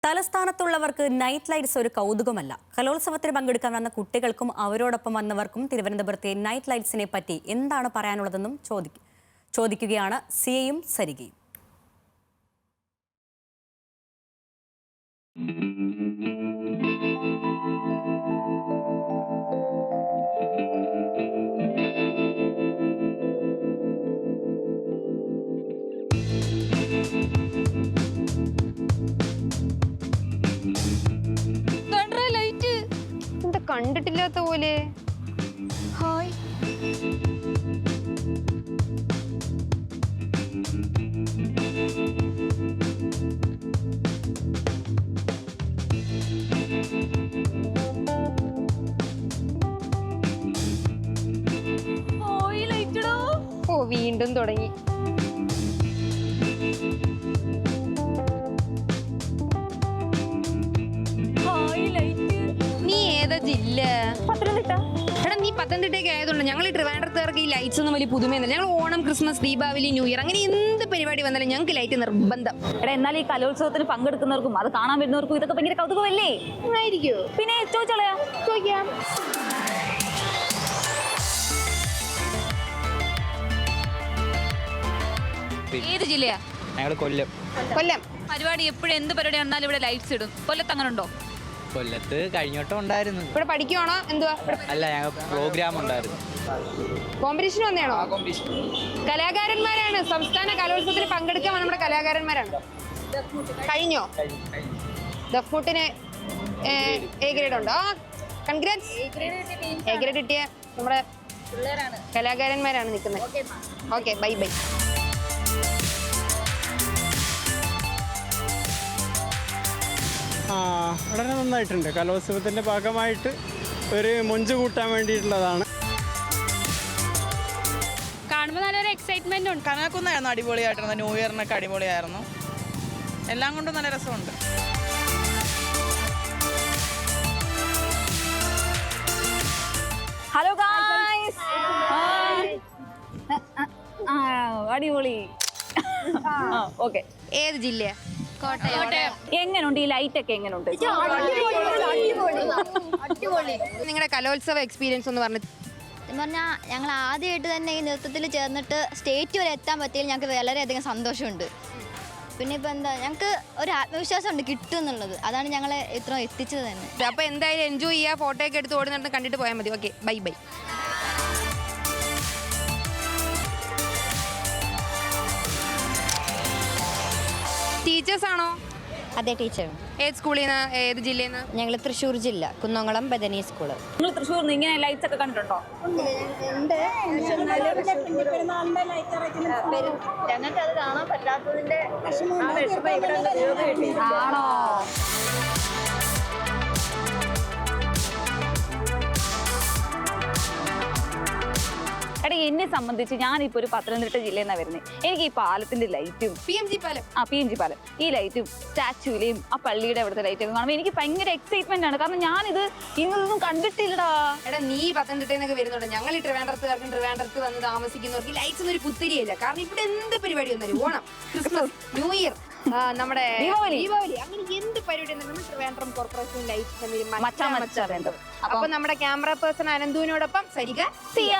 തലസ്ഥാനത്തുള്ളവർക്ക് night lights ഒരു കൗതുകമല്ല. കലോത്സവത്തിന് പങ്കെടുക്കാൻ വന്ന കുട്ടികൾക്കും അവരോടൊപ്പം വന്നവർക്കും തിരുവനന്തപുരത്തെ നൈറ്റ് ലൈറ്റ്സിനെ പറ്റി എന്താണ് പറയാനുള്ളതെന്നും ചോദിക്കുകയാണ് സിയയും സരികയും. കണ്ടിട്ടില്ലാത്ത പോലെ. ഹായ്, ഓ വീണ്ടും തുടങ്ങി. നീ ഏതാ ജില്ല? പത്തനംതിട്ട. എടാ നീ പത്തനംതിട്ടയ്ക്ക് ആയതുകൊണ്ട് ഞങ്ങൾ ഈ ട്രിവാൻഡ്രത്തുകാർക്ക് ഈ ലൈറ്റ്സ് ഒന്നും വലിയ പുതുമയൊന്നുമില്ല. ഞങ്ങൾ Onam, Christmas, Deepavali, new year അങ്ങനെ എന്ത് പരിപാടി വന്നാലും ഞങ്ങൾക്ക് ലൈറ്റ് നിർബന്ധം. എടാ എന്നാൽ ഈ കലോത്സവത്തിന് പങ്കെടുക്കുന്നവർക്കും അത് കാണാൻ വരുന്നവർക്കും ഇതൊക്കെ ഭയങ്കര കൗതുകമല്ലേ? ആയിരിക്കോ? പിന്നെ ചോദിക്കാം. ഏത് ജില്ലയാ? ഞങ്ങൾ കൊല്ലം. പരിപാടി എപ്പോഴും എന്ത് പരിപാടി വന്നാലും ഇവിടെ ലൈറ്റ്സ് ഇടും. കൊല്ലത്ത് അങ്ങനെ ഉണ്ടോ? കൊല്ലത്ത് കഴിഞ്ഞോട്ടം ഉണ്ടായിരുന്നു. ഇവിടെ പഠിക്കുവാണോ എന്തുവാ? അല്ല, ഞങ്ങൾ പ്രോഗ്രാം ഉണ്ടായിരുന്നു. കോമ്പറ്റീഷൻ വന്നെയാണോ? കലാകാരന്മാരാണ്. സംസ്ഥാന കലോത്സവത്തിന് പങ്കെടുക്കാൻ നമ്മുടെ കലാകാരന്മാരാണ്. കഴിഞ്ഞോ? ദഫ്മുട്ടിന് എ ഗ്രേഡ് ഉണ്ടോ? കൺഗ്രാറ്റ്സ്. എ ഗ്രേഡ് കിട്ടിയ നമ്മുടെ കലാകാരന്മാരാണ് നിൽക്കുന്നത്. Okay, bye. വളരെ നന്നായിട്ടുണ്ട്. കലോത്സവത്തിൻ്റെ ഭാഗമായിട്ട് ഒരു മൊഞ്ച് കൂട്ടാൻ വേണ്ടിയിട്ടുള്ളതാണ്. കാണുമ്പോൾ നല്ലൊരു എക്സൈറ്റ്മെന്റ് ഉണ്ട്. കനകക്കുന്നായിരുന്നു അടിപൊളിയായിട്ടിരുന്നു. ന്യൂ ഇയറിനൊക്കെ അടിപൊളിയായിരുന്നു. എല്ലാം കൊണ്ടും നല്ല രസമുണ്ട്. Hello guys. അടിപൊളി. ഓക്കെ, ഏത് ജില്ലയാ? കോട്ടയം. എങ്ങനെയുണ്ട് ഈ ലൈറ്റ് ഒക്കെ? എങ്ങനെയുണ്ട് നിങ്ങളുടെ കലോത്സവ എക്സ്പീരിയൻസ് ഒന്ന് പറഞ്ഞു. എന്ന് പറഞ്ഞാൽ ഞങ്ങൾ ആദ്യമായിട്ട് തന്നെ ഈ നൃത്തത്തിൽ ചേർന്നിട്ട് സ്റ്റേറ്റ് വരെ എത്താൻ പറ്റിയതിൽ ഞങ്ങൾക്ക് വളരെയധികം സന്തോഷമുണ്ട്. പിന്നെ ഇപ്പം എന്താ, ഞങ്ങൾക്ക് ഒരു ആത്മവിശ്വാസം ഉണ്ട് കിട്ടും എന്നുള്ളത്. അതാണ് ഞങ്ങളെ ഇത്ര എത്തിച്ചത് തന്നെ. അപ്പോൾ എന്തായാലും എൻജോയ് ചെയ്യുക. ഫോട്ടോ ഒക്കെ എടുത്ത് ഓടുന്നിട്ട് കണ്ടിട്ട് പോയാൽ മതി. Okay, by. ടീച്ചേഴ്സ് ആണോ? അതെ, ടീച്ചർ. ഏത് സ്കൂളിൽ നിന്ന്? ഏത് ജില്ലയിൽ നിന്ന്? ഞങ്ങൾ തൃശ്ശൂർ ജില്ല, കുന്നംകുളം ബദനി സ്കൂള്. നിങ്ങൾ തൃശ്ശൂരിൽ നിന്ന് ഇങ്ങനെ ലൈറ്റ്സ് ഒക്കെ കണ്ടിട്ടുണ്ടോ? ഞങ്ങൾക്ക് അത് കാണാൻ പറ്റാത്തതിന്റെ ആണോ? എടാ എന്നെ സംബന്ധിച്ച് ഞാനിപ്പോൾ ഒരു പത്തനംതിട്ട ജില്ലയിൽ നിന്നാണ് വരുന്നത്. എനിക്ക് ഈ പാലത്തിന്റെ ലൈറ്റും PMG പാലം ഈ ലൈറ്റും സ്റ്റാച്യൂലെയും ആ പള്ളിയുടെ അവിടുത്തെ ലൈറ്റൊക്കെ കാണുമ്പോൾ എനിക്ക് ഭയങ്കര എക്സൈറ്റ്മെന്റ് ആണ്. കാരണം ഞാനിത് ഇങ്ങനൊന്നും കണ്ടിട്ടില്ലടാ. എടാ നീ പത്തനംതിട്ടയിൽ നിന്നൊക്കെ വരുന്നുണ്ട്. ഞങ്ങൾ ഈ ട്രിവാൻഡ്രത്ത് വന്ന് താമസിക്കുന്നവർക്ക് ലൈറ്റ്സ് ഒന്നും ഒരു പുത്തിരിയല്ല. കാരണം ഇവിടെ എന്ത് പരിപാടി വന്നാലും ഓണം, ക്രിസ്മസ്, ന്യൂ ഇയർ, നമ്മുടെ ദീപാവലി, അങ്ങനെ എന്ത് പരിപാടി വന്നാലും ട്രിവാൻഡ്രം കോർപ്പറേഷൻ ലൈറ്റ്സ്. മച്ചാ അപ്പൊ നമ്മുടെ ക്യാമറ പേഴ്സൺ അനന്തുവിനോടൊപ്പം സരിക, സിയ.